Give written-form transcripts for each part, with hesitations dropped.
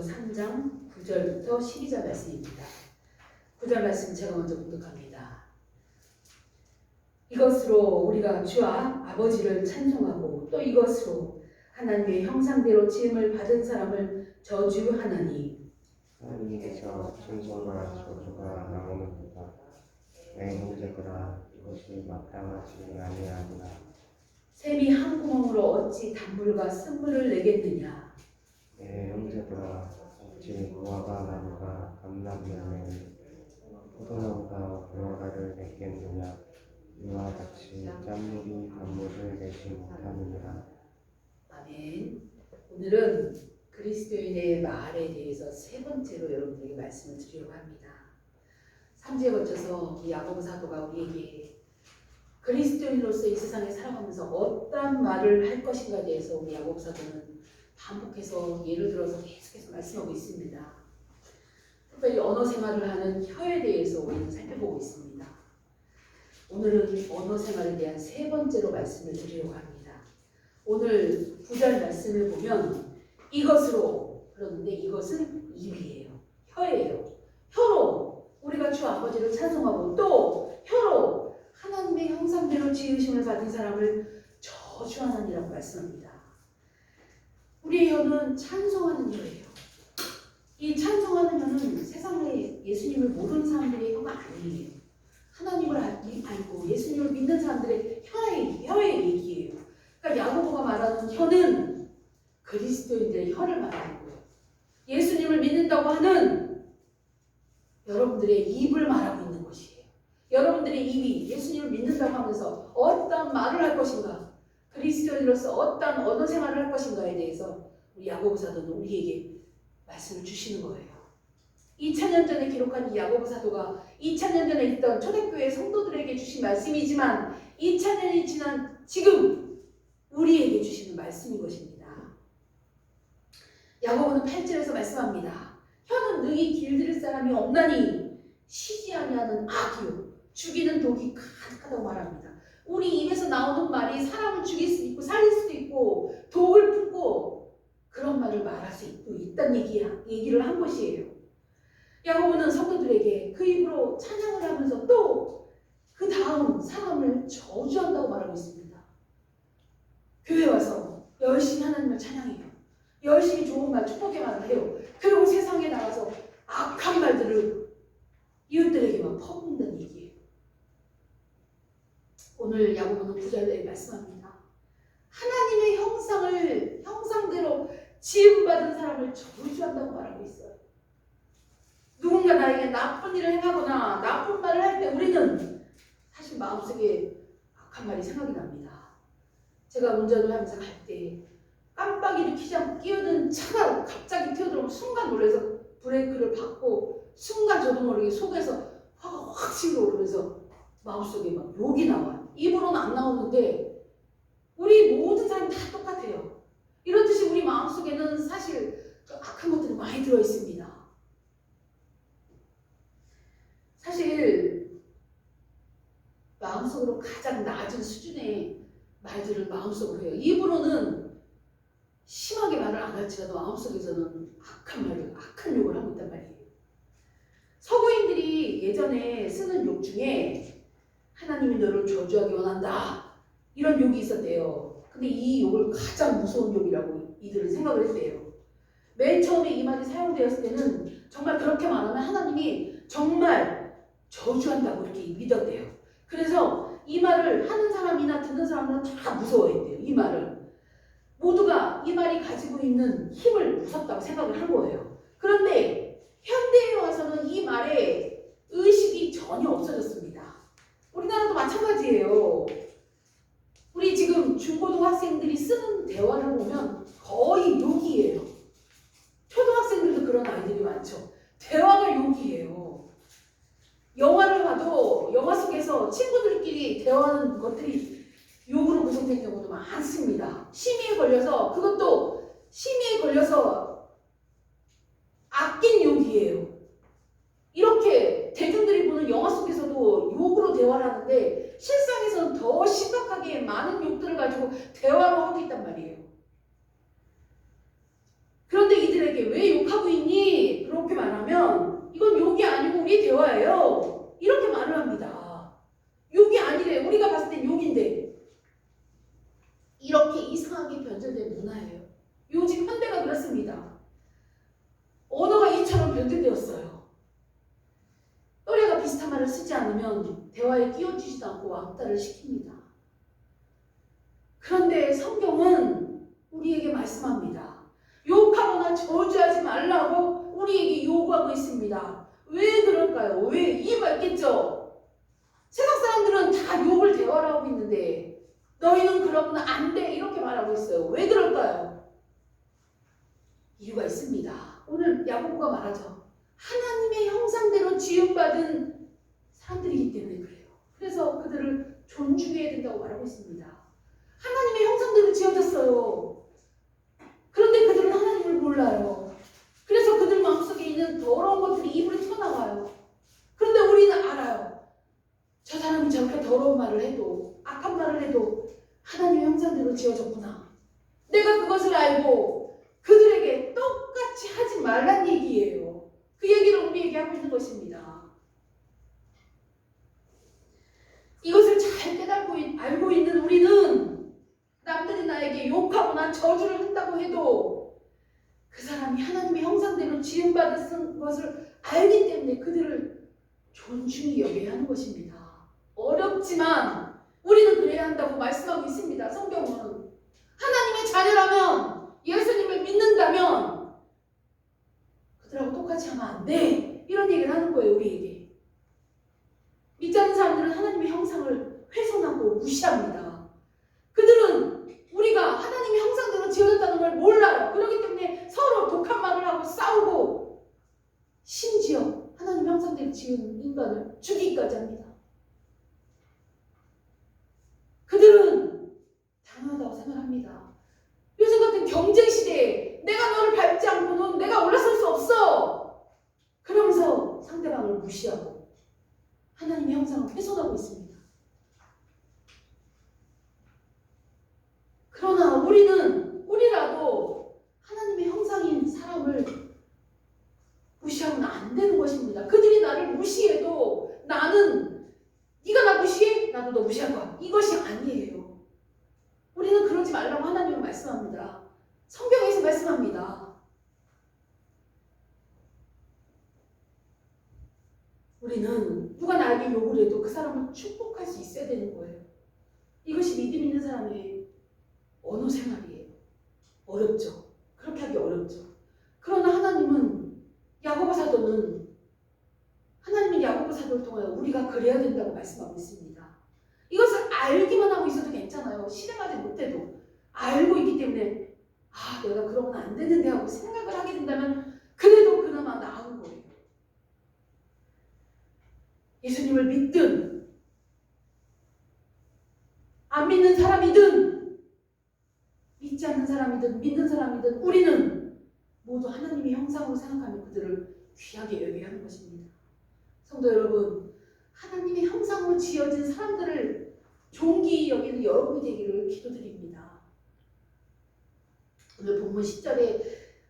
야고보서 3장 9절부터 12절 말씀입니다. 9절 말씀 제가 먼저 묵독합니다. 이것으로 우리가 주와 아버지를 찬송하고 또 이것으로 하나님의 형상대로 지음을 받은 사람을 저주하나니 하나님께서 찬송과 저주가 나오는도다. 내 형제들아 이것이 마땅하지 아니하니라. 샘이 한 구멍으로 어찌 단물과 쓴물을 내겠느냐. 내 형제들아 어찌 무화과 나무가 감람나무에 포도나무가 무화과를 맺겠느냐. 이와 같이 짠물이 단물을 내지 못하느니라. 아멘. 오늘은 그리스도인의 말에 대해서 세 번째로 여러분에게 말씀을 드리려고 합니다. 3주에 거쳐서 이 야고보 사도가 우리에게 그리스도인으로서 이 세상에 살아가면서 어떤 말을 할 것인가에 대해서 우리 야고보 사도는 반복해서 예를 들어서 계속해서 말씀하고 있습니다. 특별히 언어 생활을 하는 혀에 대해서 우리는 살펴보고 있습니다. 오늘은 언어 생활에 대한 세 번째로 말씀을 드리려고 합니다. 오늘 9절 말씀을 보면 이것으로 그러는데 이것은 입이에요. 혀예요. 혀로 우리가 주 아버지를 찬송하고 또 혀로 하나님의 형상대로 지으심을 받은 사람을 저주하느니라고 말씀합니다. 우리의 혀는 찬송하는 혀예요. 이 찬송하는 혀는 세상에 예수님을 모르는 사람들의 혀가 아니에요. 하나님을 알고 예수님을 믿는 사람들의 혀의 얘기예요. 그러니까 야고보가 말하는 혀는 그리스도인들의 혀를 말하는 거예요. 예수님을 믿는다고 하는 여러분들의 입을 말하고 있는 것이에요. 여러분들의 입이 예수님을 믿는다고 하면서 어떤 말을 할 것인가, 그리스도인으로서 어떤 언어 생활을 할 것인가에 대해서 우리 야고보 사도는 우리에게 말씀을 주시는 거예요. 2000년 전에 기록한 이 야고보 사도가 2000년 전에 있던 초대교회 성도들에게 주신 말씀이지만 2000년이 지난 지금 우리에게 주시는 말씀인 것입니다. 야고보는 8절에서 말씀합니다. 혀는 능히 길들일 사람이 없나니 쉬지 아니하는 악이요 죽이는 독이 가득하다고 말합니다. 우리 입에서 나오는 말이 사람을 죽일 수도 있고 살릴 수도 있고 독을 품고 그런 말을 말할 수 있다는 얘기를 한 것이에요. 야고보는 성도들에게 그 입으로 찬양을 하면서 또 그 다음 사람을 저주한다고 말하고 있습니다. 교회 와서 열심히 하나님을 찬양해요. 열심히 좋은 말, 축복의 말을 해요. 그리고 세상에 나가서 악한 말들을 이웃들에게만 퍼붓는다는 얘기예요. 오늘 야고보는 9절에 말씀합니다. 하나님의 형상대로 지음받은 사람을 저주한다고 말하고 있어요. 누군가 나에게 나쁜 일을 행하거나 나쁜 말을 할 때 우리는 사실 마음속에 악한 말이 생각이 납니다. 제가 운전을 하면서 갈 때 깜빡이를 켜지 않고 끼어든 차가 갑자기 튀어들어오면 순간 놀라서 브레이크를 밟고 순간 저도 모르게 속에서 화가 확 치밀어오르면서 마음속에 막 욕이 나와요. 입으로는 안 나오는데 우리 모든 사람이 다 똑같아요. 이렇듯이 우리 마음속에는 사실 악한 것들이 많이 들어있습니다. 사실 마음속으로 가장 낮은 수준의 말들을 마음속으로 해요. 입으로는 심하게 말을 안 할지라도 마음속에서는 악한 욕을 하고 있단 말이에요. 서구인들이 예전에 쓰는 욕 중에 하나님이 너를 저주하기 원한다 이런 욕이 있었대요. 근데 이 욕을 가장 무서운 욕이라고 이들은 생각을 했대요. 맨 처음에 이 말이 사용되었을 때는 정말 그렇게 말하면 하나님이 정말 저주한다고 이렇게 믿었대요. 그래서 이 말을 하는 사람이나 듣는 사람은 다 무서워했대요. 이 말을. 모두가 이 말이 가지고 있는 힘을 무섭다고 생각을 한 거예요. 그런데 현대에 와서는 이 말에 의식이 전혀 없어졌습니다. 우리나라도 마찬가지예요. 우리 지금 중고등학생들이 쓰는 대화를 보면 거의 욕이에요. 초등학생들도 그런 아이들이 많죠. 대화가 욕이에요. 영화를 봐도 영화 속에서 친구들끼리 대화하는 것들이 욕으로 구성된 경우도 많습니다. 심의에 걸려서 아낀 욕이에요. 이렇게 대중들이 보는 영화 속에서도 욕으로 대화를 하는데 실상에서는 더 심각하게 많은 욕들을 가지고 대화로 하고 있단 말이에요. 그런데 이들에게 왜 욕하고 있냐? 야곱처럼 변질되었어요. 또래가 비슷한 말을 쓰지 않으면 대화에 끼워주지도 않고 왕따를 시킵니다. 그런데 성경은 우리에게 말씀합니다. 욕하거나 저주하지 말라고 우리에게 요구하고 있습니다. 왜 그럴까요? 왜? 이유가 있겠죠. 세상 사람들은 다 욕을 대화를 하고 있는데 너희는 그러면 안 돼 이렇게 말하고 있어요. 왜 그럴까요? 이유가 있습니다. 오늘 야고보가 말하죠. 하나님의 형상대로 지음받은 사람들이기 때문에 그래요. 그래서 그들을 존중해야 된다고 말하고 있습니다. 하나님의 형상대로 지어졌어요. 그런데 그들은 하나님을 몰라요. 그래서 그들 마음속에 있는 더러운 것들이 입으로 튀어나와요. 그런데 우리는 알아요. 저 사람이 저렇게 더러운 말을 해도, 악한 말을 해도 하나님의 형상대로 지어졌구나. 내가 그것을 알고 그들에게 똑같이 하지 말란 얘기예요. 그 얘기를 우리에게 하고 있는 것입니다. 이것을 잘 깨닫고 알고 있는 우리는 남들이 나에게 욕하거나 저주를 한다고 해도 그 사람이 하나님의 형상대로 지음받은 것을 알기 때문에 그들을 존중히 여겨야 하는 것입니다. 어렵지만 우리는 그래야 한다고 말씀하고 있습니다. 성경은 하나님의 자녀라면, 예수님을 믿는다면 그들하고 똑같이 하면 안 돼 이런 얘기를 하는 거예요. 우리에게. 믿지 않는 사람들은 하나님의 형상을 훼손하고 무시합니다. 그들은 우리가 하나님의 형상대로 지어졌다는 걸 몰라요. 그렇기 때문에 서로 독한 말을 하고 싸우고 심지어 하나님 형상대로 지은 인간을 죽이기까지 합니다. 그들은 당연하다고 생각합니다. 요즘 같은 경쟁시대에 내가 너를 밟지 않고는 내가 올라설 수 없어. 그러면서 상대방을 무시하고 하나님의 형상을 훼손하고 있습니다. 그러나 우리라도 하나님의 형상인 사람을 무시하면 안 되는 것입니다. 그들이 나를 무시해도 나는 네가 나 무시해? 나도 너 무시할 거야. 이것이 아니에요. 우리는 그러지 말라고 하나님은 말씀합니다. 성경에서 말씀합니다. 우리는 누가 나에게 욕을 해도 그 사람을 축복할 수 있어야 되는 거예요. 이것이 믿음 있는 사람의 언어 생활이에요. 어렵죠. 그렇게 하기 어렵죠. 그러나 하나님은 야고보 사도는 하나님의 야고보 사도를 통하여 우리가 그래야 된다고 말씀하고 있습니다. 이것을 알기만 하고 있어도 괜찮아요. 실행하지 못해도 알고 있기 때문에 내가 그러면 안 되는데 하고 생각을 하게 된다면 그래도 그나마 나은 거예요. 예수님을 믿든 안 믿는 사람이든 믿지 않는 사람이든 믿는 사람이든 우리는 모두 하나님의 형상으로 생각하며 그들을 귀하게 여겨야 하는 것입니다. 성도 여러분, 하나님의 형상으로 지어진 사람들을 존귀히 여기는 여러분이 되기를 기도드립니다. 오늘 본문 10절에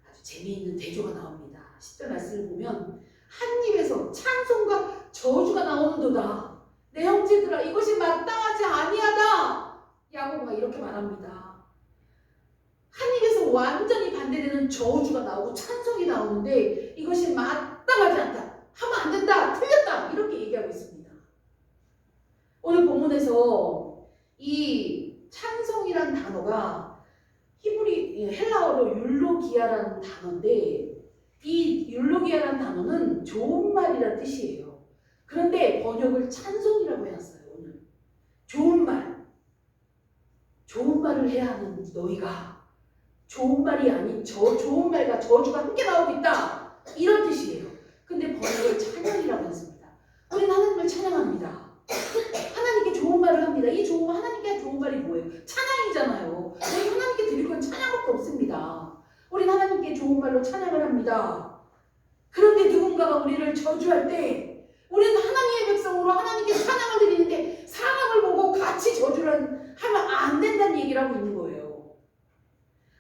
아주 재미있는 대조가 나옵니다. 10절 말씀을 보면 한 입에서 찬송과 저주가 나오는도다. 내 형제들아 이것이 마땅하지 아니하다. 야고보가 이렇게 말합니다. 한 입에서 완전히 반대되는 저주가 나오고 찬송이 나오는데 이것이 마땅하지 않다. 하면 안 된다. 틀렸다. 이렇게 얘기하고 있습니다. 오늘 본문에서 이 찬송이란 단어가 헬라어로 율로기아라는 단어인데 이 율로기아라는 단어는 좋은 말이라는 뜻이에요. 그런데 번역을 찬송이라고 해놨어요. 오늘 좋은 말, 좋은 말을 해야 하는 너희가 좋은 말이 아닌 좋은 말과 저주가 함께 나오고 있다. 이런 뜻이에요. 근데 번역을 찬양이라고 했습니다. 우리는 하나님을 찬양합니다. 하나님께 좋은 말을 합니다. 이 좋은 말, 하나님께 좋은 말이 뭐예요? 찬양이잖아요. 우리 하나님께 드릴 건 찬양밖에 없습니다. 우리는 하나님께 좋은 말로 찬양을 합니다. 그런데 누군가가 우리를 저주할 때 우리는 하나님의 백성으로 하나님께 찬양을 드리는데 사람을 보고 같이 저주를 하면 안 된다는 얘기를 하고 있는 거예요.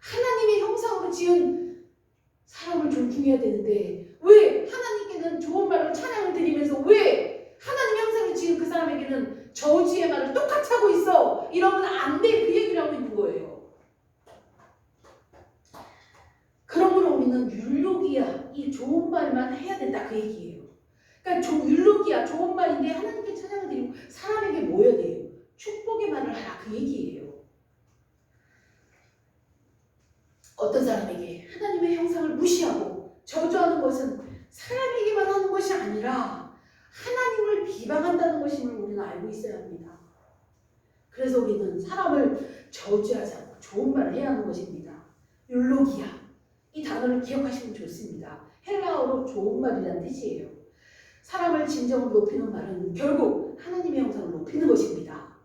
하나님의 형상으로 지은 사람을 존중해야 되는데 왜 하나님께는 좋은 말로 찬양을 드리면서 왜 하나님의 형상을 지은 그 사람에게는 저주의 말을 똑같이 하고 있어? 이러면 안 돼. 그 얘기를 하고 있는 거예요. 그러므로 우리는 율로기아, 이 좋은 말 말만 해야 된다 그 얘기예요. 그러니까 율로기야 좋은 말인데 하나님께 찬양을 드리고 사람에게 뭐 해야 돼요? 축복의 말을 하라 그 얘기예요. 어떤 사람에게 하나님의 형상을 무시하고 저주하는 것은 사람에게만 하는 것이 아니라 하나님을 비방한다는 것임을 우리는 알고 있어야 합니다. 그래서 우리는 사람을 저주하지 않고 좋은 말을 해야 하는 것입니다. 율로기야 이 단어를 기억하시면 좋습니다. 헬라어로 좋은 말이라는 뜻이에요. 사람을 진정으로 높이는 말은 결국 하나님의 형상을 높이는 것입니다.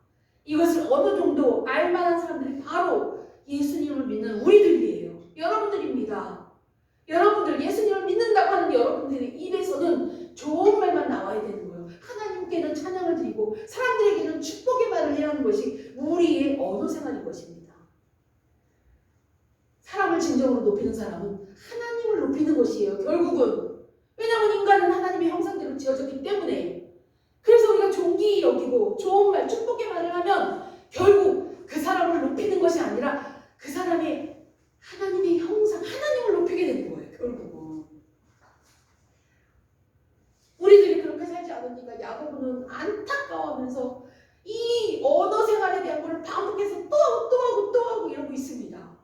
이것을 어느 정도 알만한 사람들이 바로 예수님을 믿는 우리들이에요. 여러분들입니다. 여러분들 예수님을 믿는다고 하는 여러분들의 입에서는 좋은 말만 나와야 되는 거예요. 하나님께는 찬양을 드리고 사람들에게는 축복의 말을 해야 하는 것이 우리의 언어 생활인 것입니다. 사람을 진정으로 높이는 사람은 하나님을 높이는 것이에요. 결국은. 왜냐하면 인간은 하나님의 형상대로 지어졌기 때문에. 그래서 우리가 존귀히 여기고 좋은 말, 축복의 말을 하면 결국 그 사람을 높이는 것이 아니라 그 사람의 하나님의 형상, 하나님을 높이게 되는 거예요. 결국은. 우리들이 그렇게 살지 않으니까 야고보는 안타까워하면서 이 언어 생활에 대한 것을 반복해서 또 하고 이러고 있습니다.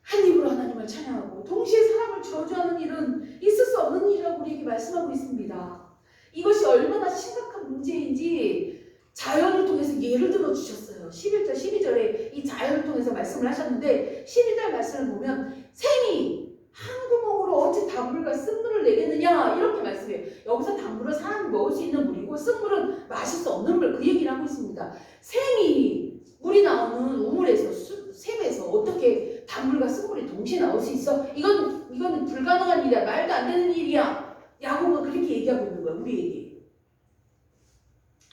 한 입으로 하나님을 찬양하고 동시에 사람을 저주하는 일은 있을 수 없는 일이라고 우리에게 말씀하고 있습니다. 이것이 얼마나 심각한 문제인지 자연을 통해서 예를 들어 주셨어요. 11절, 12절에 이 자연을 통해서 말씀을 하셨는데 12절 말씀을 보면 샘이 한 구멍으로 어찌 단물과 쓴물을 내겠느냐 이렇게 말씀해요. 여기서 단물은 사람이 먹을 수 있는 물이고 쓴물은 마실 수 없는 물 그 얘기를 하고 있습니다. 샘이 물이 나오는 우물에서 샘에서 어떻게 단물과 쓴물이 동시에 나올 수 있어? 이건 불가능한 일이야. 말도 안 되는 일이야. 야고보가 그렇게 얘기하고 있는 거야. 우리에게.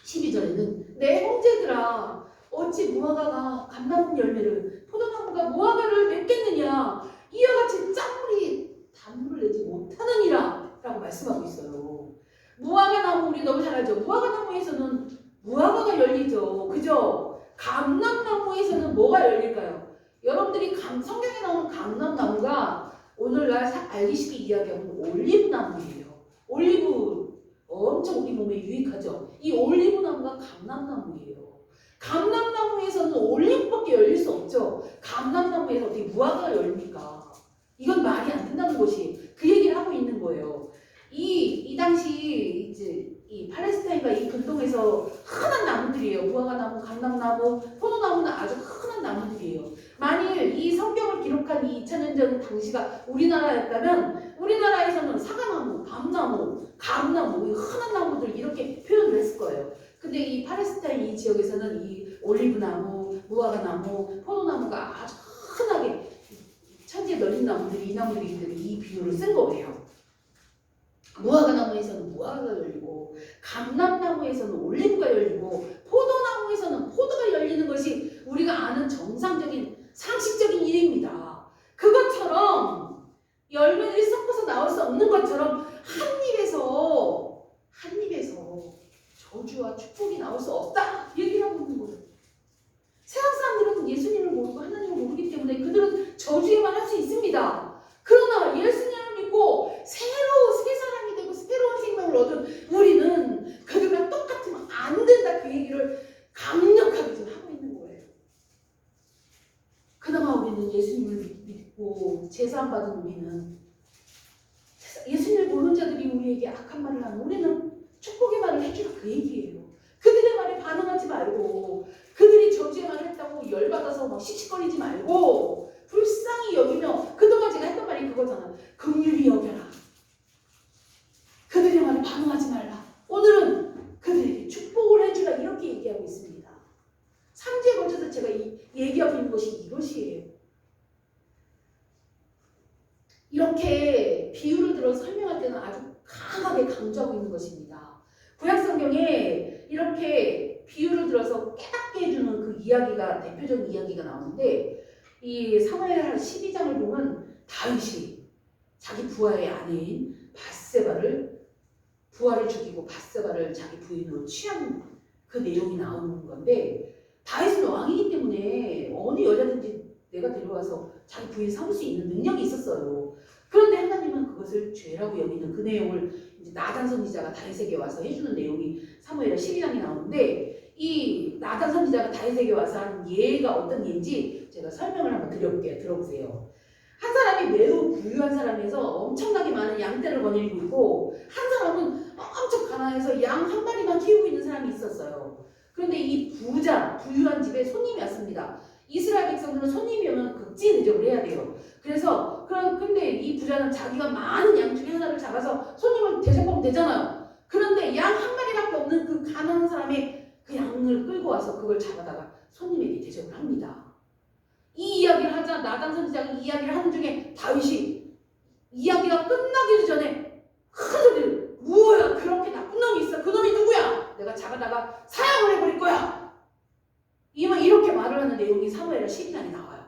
12절에는 내 형제들아 어찌 무화과가 감나무 열매를 포도나무가 무화과를 맺겠느냐 이와 같이 짠물이 단물을 내지 못하느니라 라고 말씀하고 있어요. 무화과나무 우리 너무 잘 알죠. 무화과나무에서는 무화과가 열리죠. 그죠? 감람나무에서는 뭐가 열릴까요? 여러분들이 성경에 나오는 감람나무가 오늘날 알기 쉽게 이야기하면 올리브나무예요. 올리브 엄청 우리 몸에 유익하죠. 이 올리브나무가 감람나무예요. 감람나무에서는 올리브밖에 열릴 수 없죠. 감람나무에서 어떻게 무화과가 열립니까? 이건 말이 안 된다는 것이 그 얘기를 하고 있는 거예요. 이 당시 이제 이 팔레스타인과 이 근동에서 흔한 나무들이에요. 무화과나무, 감람나무, 포도나무는 아주 흔한 나무들이에요. 만일 이 성경을 기록한 이 2000년 전 당시가 우리나라였다면 우리나라에서는 사과나무, 밤나무, 감나무, 이 흔한 나무들 이렇게 표현을 했을 거예요. 근데 이 팔레스타인 이 지역에서는 이 올리브나무, 무화과나무, 포도나무가 아주 흔하게 천지에 널린 나무들이 이 나무들이기 때문에 이 비유를 쓴 거예요. 무화과나무에서는 무화과가 열리고 감람나무에서는 올리브가 열리고 포도나무에서는 포도가 열리는 것이 우리가 아는 정상적인 상식적인 일입니다. 그것처럼 열매들이 섞어서 나올 수 없는 것처럼 한 입에서 저주와 축복이 나올 수 없다 얘기를 하고 있는 거예요. 세상 사람들은 예수님을 모르고 하나님을 모르기 때문에 그들은 저주에만 할 수 있습니다. 그러나 예수님을 믿고 새 사람이 되고 새로운 생명을 얻은 우리는 그들과 똑같으면 안 된다 그 얘기를 강력하게 지금 하고 있는 거예요. 그나마 우리는 예수님을 믿고 제사함 받은 우리는 예수님을 모르는 자들이 우리에게 악한 말을 하면 우리는 축복의 말을 해주라 그 얘기예요. 그들의 말에 반응하지 말고 그들이 저주의 말을 했다고 열받아서 막 씩씩거리지 말고 불쌍히 여기며 그동안 제가 했던 말이 그거잖아. 긍휼히 여겨라. 그들의 말에 반응하지 말라. 오늘은 그들에게 축복을 해주라 이렇게 얘기하고 있습니다. 3주에 걸쳐서 제가 얘기하고 있는 것이 이것이에요. 이렇게 비유를 들어 설명할 때는 아주 강하게 강조하고 있는 것입니다. 구약성경에 이렇게 비유를 들어서 깨닫게 해주는 그 이야기가 대표적인 이야기가 나오는데 이 사무엘하 12장을 보면 다윗이 자기 부하의 아내인 부하를 죽이고 밧세바를 자기 부인으로 취한 그 내용이 나오는 건데 다윗은 왕이기 때문에 어느 여자든지 내가 데려와서 자기 부인 삼을 수 있는 능력이 있었어요. 그런데 하나님은 그것을 그것을 죄라고 여기는 그 내용을 이제 나단 선지자가 다윗에게 와서 해주는 내용이 사무엘하 12장에 나오는데, 이 나단 선지자가 다윗에게 와서 하는 예가 어떤 예인지 제가 설명을 한번 드려볼게요. 들어보세요. 한 사람이 매우 부유한 사람에서 엄청나게 많은 양떼를 거느리고 있고, 한 사람은 엄청 가난해서 양 한 마리만 키우고 있는 사람이 있었어요. 그런데 이 부유한 집에 손님이 왔습니다. 이스라엘 백성들은 손님이 오면 극진 대접을 해야 돼요. 그래서 근데 이 부자는 자기가 많은 양 중에 하나를 잡아서 손님을 대접하면 되잖아요. 그런데 양 한 마리밖에 없는 그 가난한 사람의 그 양을 끌고 와서 그걸 잡아다가 손님에게 대접을 합니다. 이 이야기를 하자 나단 선지자가 이 이야기를 하는 중에 다윗이 이야기가 끝나기도 전에 큰 소리를, 뭐야 그렇게 나쁜 놈이 있어, 그 놈이 누구야, 내가 잡아다가 사형을 해버릴 거야, 이렇게 말을 하는 내용이 사무엘하 12장에 나와요.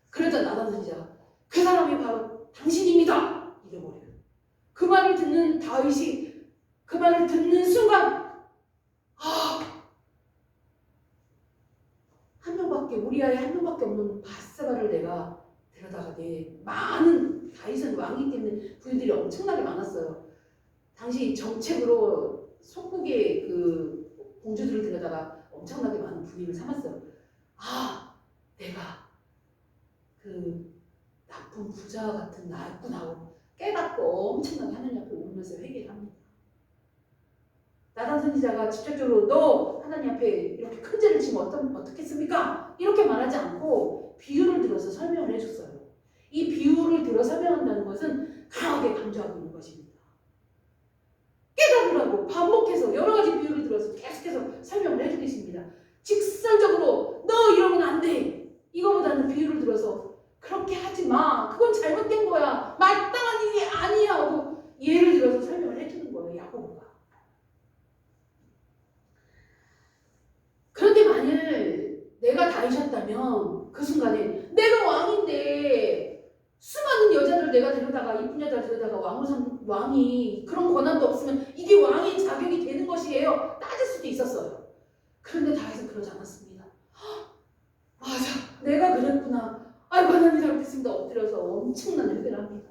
그러자 나단 선지자가 그 사람이 바로 당신입니다 이래버려요. 그 말을 듣는 다윗이 그 말을 듣는 순간, 우리 아이 한 명밖에 없는 바세바를 내가 데려다가 많은, 다윗은 왕이기 때문에 부인들이 엄청나게 많았어요. 당시 정책으로 속국의 그 공주들을 데려다가 엄청나게 많은 부인을 삼았어요. 내가 그 나쁜 부자 같은 나였구나 하고 깨닫고 엄청나게 하나님 앞에 울면서 회개를 합니다. 나단 선지자가 직접적으로 너 하나님 앞에 이렇게 큰 죄를 지면 어떻겠습니까? 이렇게 말하지 않고 비유를 들어서 설명을 해줬어요. 이 비유를 들어 설명한다는 것은 강하게 강조하고 있는 것입니다. 깨달으라고 반복해서 여러 가지 비유를 들어서 계속해서 설명을 해주고 있습니다. 직설적으로 너 이러면 안 돼, 이거보다는 비유를 들어서 그렇게 하지 마, 그건 잘못된 거야, 마땅한 일이 아니야 하고 예를 들어서 설명을 해주는 거예요, 야고보가. 그런데 만일 내가 다윗이었다면 그 순간에 내가 왕인데 수많은 여자들 내가 데려다가, 이쁜 여자 데려다가 왕이 그런 권한도 없으면 이게 왕의 자격이 되는 것이에요 따질 수도 있었어요. 그런데 다윗은 그러지 않았습니다. 맞아, 내가 그랬구나, 아이고 하나님 잘못했습니다, 엎드려서 엄청난 회개를 합니다.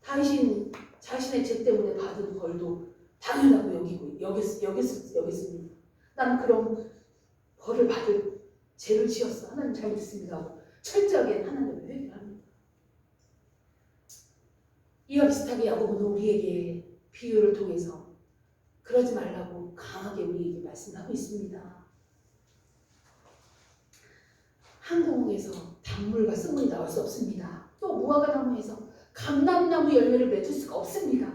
다윗은 자신의 죄 때문에 받은 벌도 당연하고 여겼습니다. 나는 그런 벌을 받을 죄를 지었어, 하나님 잘못했습니다 하고 철저하게 하나님을 회개를 합니다. 이와 비슷하게 야고보는 우리에게 비유를 통해서 그러지 말라고 강하게 우리에게 말씀하고 있습니다. 한국에서 단물과 쓴물이 나올 수 없습니다. 또 무화과 나무에서 감람나무 열매를 맺을 수가 없습니다.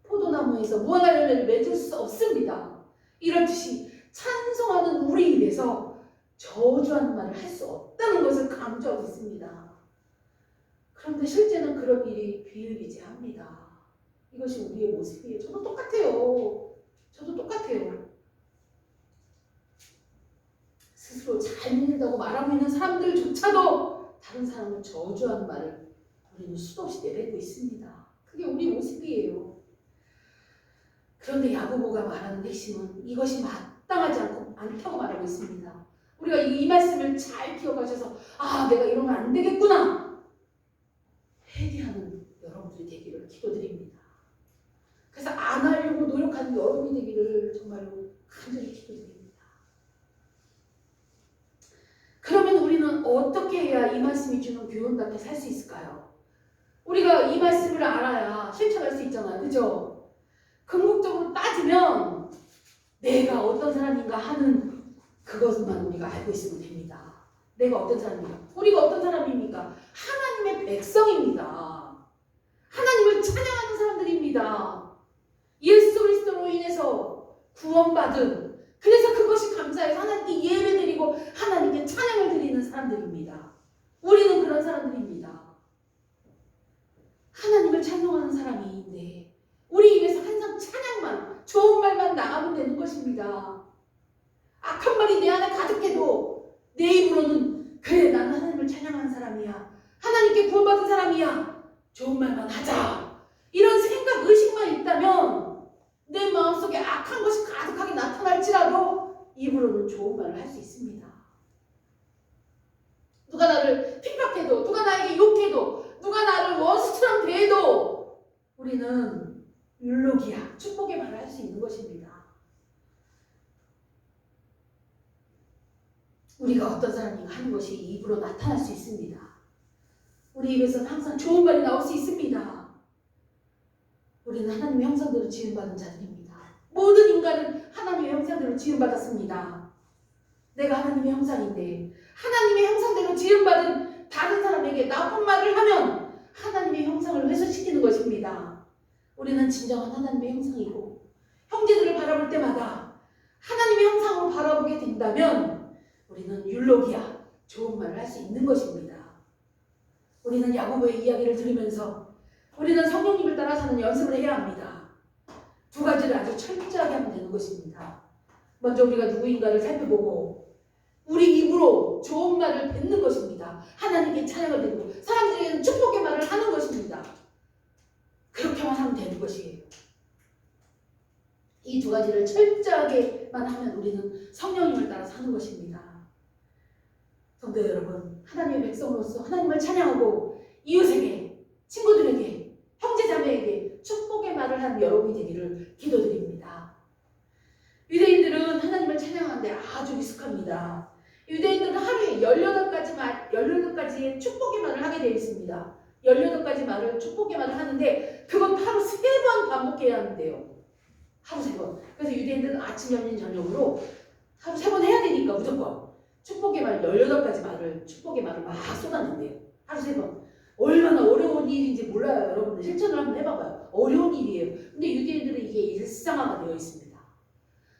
포도나무에서 무화과 열매를 맺을 수 없습니다. 이렇듯이 찬송하는 우리 입에서 저주하는 말을 할 수 없다는 것을 강조하고 있습니다. 그런데 실제는 그런 일이 비일비재합니다. 이것이 우리의 모습이에요. 저도 똑같아요. 스스로 잘 믿는다고 말하고 있는 사람들조차도 다른 사람을 저주하는 말을 우리는 수도 없이 내뱉고 있습니다. 그게 우리 모습이에요. 그런데 야고보가 말하는 핵심은 이것이 마땅하지 않다고 말하고 있습니다. 우리가 이 말씀을 잘 기억하셔서 내가 이러면 안 되겠구나 회개하는 여러분들이 되기를 기도드립니다. 그래서 안 하려고 노력하는 여러분이 되기를 정말로 간절히 기도드립니다. 그러면 우리는 어떻게 해야 이 말씀이 주는 교훈답게 살 수 있을까요? 우리가 이 말씀을 알아야 실천할 수 있잖아요. 그죠? 궁극적으로 따지면 내가 어떤 사람인가 하는 그것만 우리가 알고 있으면 됩니다. 내가 어떤 사람입니까? 우리가 어떤 사람입니까? 하나님의 백성입니다. 하나님을 찬양하는 사람들입니다. 예수 그리스도로 인해서 구원받은, 그래서 그것이 감사해서 하나님께 예배드리고 하나님께 찬양을 드리는 사람들입니다. 우리는 그런 사람들입니다. 하나님을 찬송하는 사람인데 우리 입에서 항상 찬양만, 좋은 말만 나가면 되는 것입니다. 악한 말이 내 안에 가득해도 내 입으로는 그래, 나는 하나님을 찬양하는 사람이야, 하나님께 구원받은 사람이야, 좋은 말만 하자, 이런 생각, 의식만 있다면 내 마음속에 악한 것이 가득하게 나타날지라도 입으로는 좋은 말을 할 수 있습니다. 누가 나를 핍박해도, 누가 나에게 욕해도, 누가 나를 원수처럼 대해도 우리는 율로기야, 축복의 말을 할 수 있는 것입니다. 우리가 어떤 사람이 하는 것이 입으로 나타날 수 있습니다. 우리 입에서는 항상 좋은 말이 나올 수 있습니다. 우리는 하나님의 형상대로 지음받은 자들입니다. 모든 인간은 하나님의 형상대로 지음받았습니다. 내가 하나님의 형상인데 하나님의 형상대로 지음받은 다른 사람에게 나쁜 말을 하면 하나님의 형상을 훼손시키는 것입니다. 우리는 진정한 하나님의 형상이고 형제들을 바라볼 때마다 하나님의 형상으로 바라보게 된다면 우리는 율로기야, 좋은 말을 할 수 있는 것입니다. 우리는 야고보의 이야기를 들으면서 우리는 성령님을 따라 사는 연습을 해야 합니다. 두 가지를 아주 철저하게 하면 되는 것입니다. 먼저 우리가 누구인가를 살펴보고 우리 입으로 좋은 말을 뱉는 것입니다. 하나님께 찬양을 드리고 사람들에게는 축복의 말을 하는 것입니다. 그렇게만 하면 되는 것이에요. 이 두 가지를 철저하게만 하면 우리는 성령님을 따라 사는 것입니다. 성도 여러분, 하나님의 백성으로서 하나님을 찬양하고 이웃에게, 친구들에게, 형제자매에게 축복의 말을 하는 여러분이 되기를 기도드립니다. 유대인들은 하나님을 찬양하는데 아주 익숙합니다. 유대인들은 하루에 18가지의 축복의 말을 하게 되어 있습니다. 18가지 말을, 축복의 말을 하는데 그건 하루 3번 반복해야 하는데요. 하루 3번. 그래서 유대인들은 아침, 점심, 저녁으로 하루 3번 해야 되니까 무조건 축복의 말 18가지 말을, 축복의 말을 막 쏟아낸대요. 하루 3번. 얼마나 어려운 일인지 몰라요. 여러분들 실천을 한번 해봐봐요. 어려운 일이에요. 근데 유대인들은 이게 일상화가 되어 있습니다.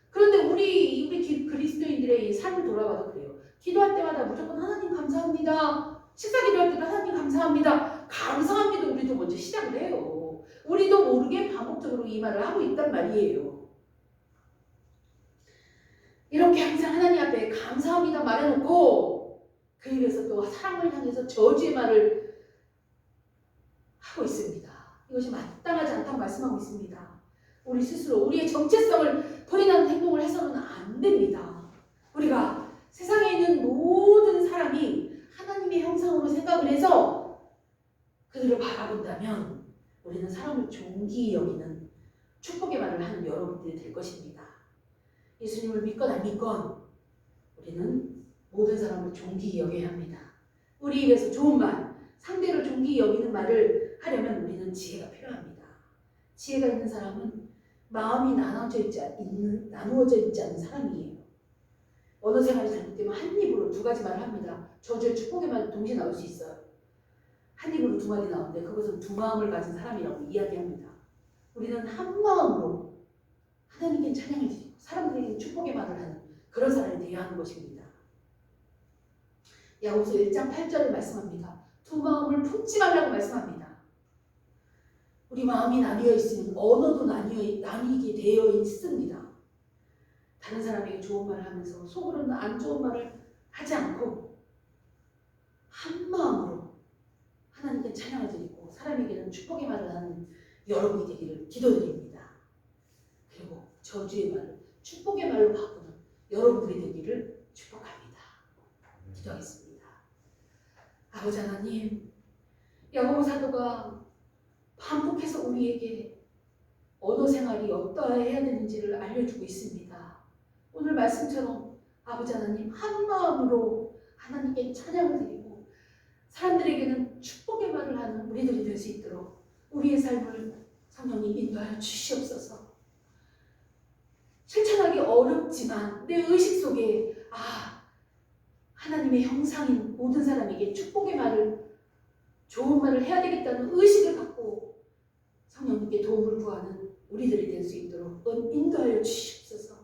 그런데 우리 그리스도인들의 이 삶을 돌아봐도 그래요. 기도할 때마다 무조건 하나님 감사합니다. 식사 기도할 때도 하나님 감사합니다. 감사합니다. 우리도 먼저 시작을 해요. 우리도 모르게 반복적으로 이 말을 하고 있단 말이에요. 이렇게 항상 하나님 앞에 감사합니다 말해놓고 그 입에서 또 사랑을 향해서 저주의 말을 하고 있습니다. 이것이 마땅하지 않다고 말씀하고 있습니다. 우리 스스로 우리의 정체성을 부인하는 행동을 해서는 안 됩니다. 우리가 세상에 있는 모든 사람이 하나님의 형상으로 생각을 해서 그들을 바라본다면 우리는 사람을 존귀히 여기는 축복의 말을 하는 여러분들이 될 것입니다. 예수님을 믿건 안 믿건 우리는 모든 사람을 존귀히 여겨야 합니다. 우리 입에서 좋은 말, 상대를 존귀히 여기는 말을 하려면 우리는 지혜가 필요합니다. 지혜가 있는 사람은 마음이 나누어져 있지 않은 사람이에요. 언어 생활이 잘못되면 한 입으로 2가지 말을 합니다. 저주의 축복의 말이 동시에 나올 수 있어요. 한 입으로 2마디 나오는데 그것은 2마음을 가진 사람이라고 이야기합니다. 우리는 한 마음으로 하나님께 찬양을 드리고 사람들에게 축복의 말을 하는 그런 사람이 되어야 하는 것입니다. 야고보서 1장 8절에 말씀합니다. 2마음을 품지 말라고 말씀합니다. 우리 마음이 나뉘어 있으면 언어도 나뉘게 되어 있습니다. 다른 사람에게 좋은 말을 하면서 속으로는 안 좋은 말을 하지 않고 한 마음으로 하나님께 찬양을 드리고 사람에게는 축복의 말을 하는 여러분이 되기를 기도드립니다. 그리고 저주의 말을 축복의 말로 바꾸는 여러분들이 되기를 축복합니다. 기도하겠습니다. 아버지 하나님, 야고보 사도가 반복해서 우리에게 언어 생활이 어떠해야 되는지를 알려주고 있습니다. 오늘 말씀처럼 아버지 하나님 한 마음으로 하나님께 찬양을 드리고 사람들에게는 축복의 말을 하는 우리들이 될 수 있도록 우리의 삶을 성령님 인도하여 주시옵소서. 실천하기 어렵지만 내 의식 속에 하나님의 형상인 모든 사람에게 축복의 말을, 좋은 말을 해야 되겠다는 의식을 갖고 성령님께 도움을 구하는 우리들이 될 수 있도록 인도하여 주시옵소서.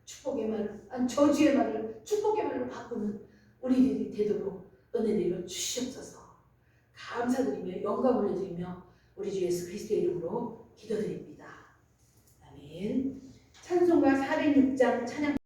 축복의 말을, 저주의 말을 축복의 말로 바꾸는 우리들이 되도록 은혜 내려 주시옵소서. 감사드리며 영광 올려드리며 우리 주 예수 그리스도의 이름으로 기도드립니다. 아멘. 찬송가 406장 찬양